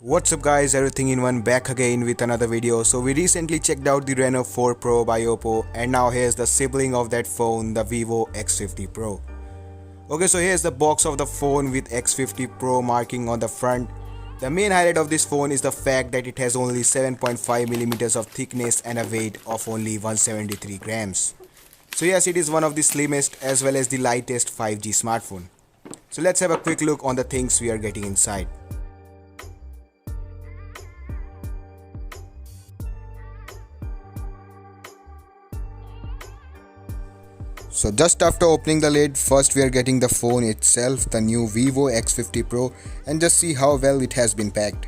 What's up guys, everything in one, back again with another video. So we recently checked out the Reno 4 Pro by Oppo, and now here's the sibling of that phone, the Vivo X50 Pro. Okay, so here's the box of the phone with X50 Pro marking on the front. The main highlight of this phone is the fact that it has only 7.5mm of thickness and a weight of only 173 grams. So yes, it is one of the slimmest as well as the lightest 5G smartphone. So let's have a quick look on the things we are getting inside. So just after opening the lid, first we are getting the phone itself, the new Vivo X50 Pro, and just see how well it has been packed.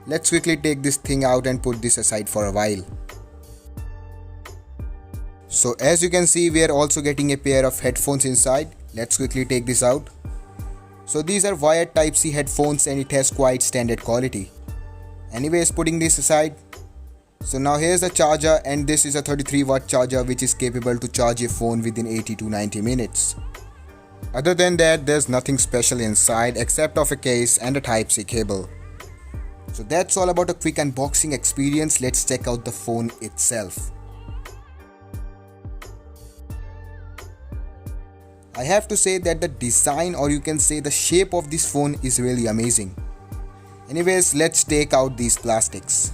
Let's quickly take this thing out and put this aside for a while. So as you can see, we are also getting a pair of headphones inside. Let's quickly take this out. So these are wired Type-C headphones and it has quite standard quality. Anyways, putting this aside. So now here's the charger, and this is a 33-watt charger which is capable to charge a phone within 80 to 90 minutes. Other than that, there's nothing special inside except of a case and a Type-C cable. So that's all about a quick unboxing experience. Let's check out the phone itself. I have to say that the design, or you can say the shape of this phone, is really amazing. Anyways, let's take out these plastics.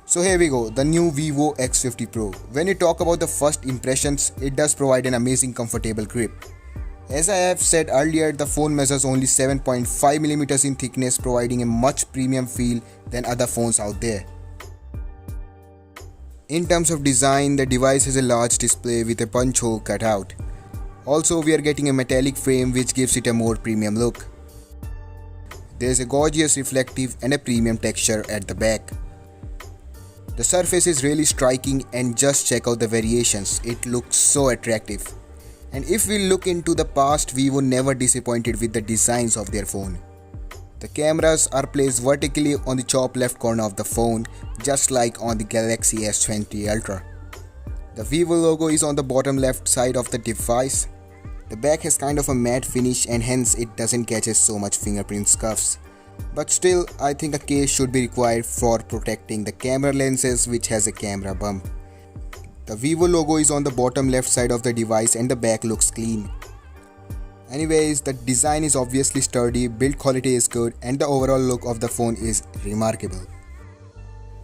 So here we go, the new Vivo X50 Pro. When you talk about the first impressions, it does provide an amazing comfortable grip. As I have said earlier, the phone measures only 7.5mm in thickness, providing a much premium feel than other phones out there. In terms of design, the device has a large display with a punch hole cut out. Also, we are getting a metallic frame which gives it a more premium look. There is a gorgeous reflective and a premium texture at the back. The surface is really striking, and just check out the variations, it looks so attractive. And if we look into the past, Vivo never disappointed with the designs of their phone. The cameras are placed vertically on the top left corner of the phone, just like on the Galaxy S20 Ultra. The Vivo logo is on the bottom left side of the device. The back has kind of a matte finish and hence it doesn't catch so much fingerprint scuffs. But still, I think a case should be required for protecting the camera lenses, which has a camera bump. The Vivo logo is on the bottom left side of the device and the back looks clean. Anyways, the design is obviously sturdy, build quality is good, and the overall look of the phone is remarkable.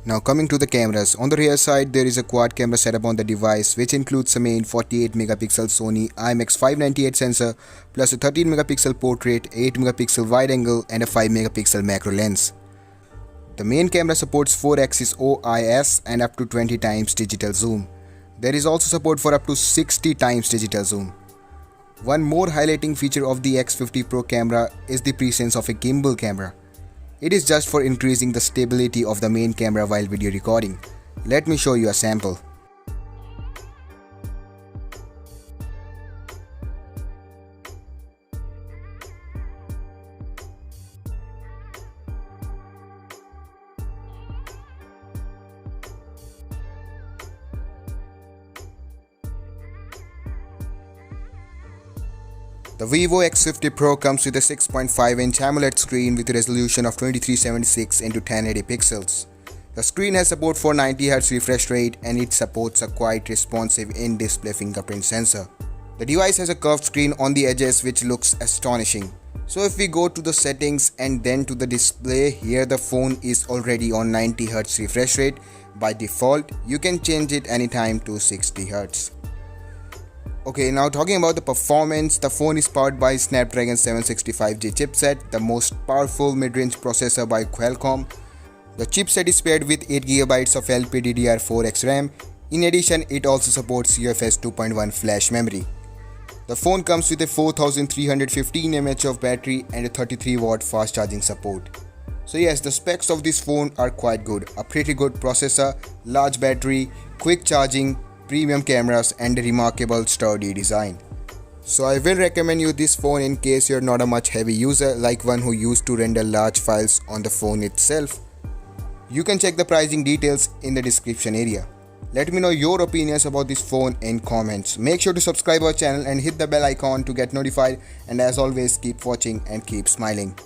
Now coming to the cameras, on the rear side there is a quad camera setup on the device which includes a main 48MP Sony IMX598 sensor plus a 13MP portrait, 8MP wide angle and a 5MP macro lens. The main camera supports 4-axis OIS and up to 20 times digital zoom. There is also support for up to 60 times digital zoom. One more highlighting feature of the X50 Pro camera is the presence of a gimbal camera. It is just for increasing the stability of the main camera while video recording. Let me show you a sample. The Vivo X50 Pro comes with a 6.5-inch AMOLED screen with a resolution of 2376 x 1080 pixels. The screen has support for 90Hz refresh rate and it supports a quite responsive in-display fingerprint sensor. The device has a curved screen on the edges which looks astonishing. So if we go to the settings and then to the display, here the phone is already on 90Hz refresh rate. By default, you can change it anytime to 60Hz. Okay, now talking about the performance, the phone is powered by Snapdragon 765J chipset, the most powerful mid-range processor by Qualcomm. The chipset is paired with 8GB of LPDDR4X RAM. In addition, it also supports UFS 2.1 flash memory. The phone comes with a 4315 mAh of battery and a 33-watt fast charging support. So yes, the specs of this phone are quite good. A pretty good processor, large battery, quick charging, premium cameras and a remarkable sturdy design. So I will recommend you this phone in case you're not a much heavy user like one who used to render large files on the phone itself. You can check the pricing details in the description area. Let me know your opinions about this phone in comments. Make sure to subscribe our channel and hit the bell icon to get notified, and as always, keep watching and keep smiling.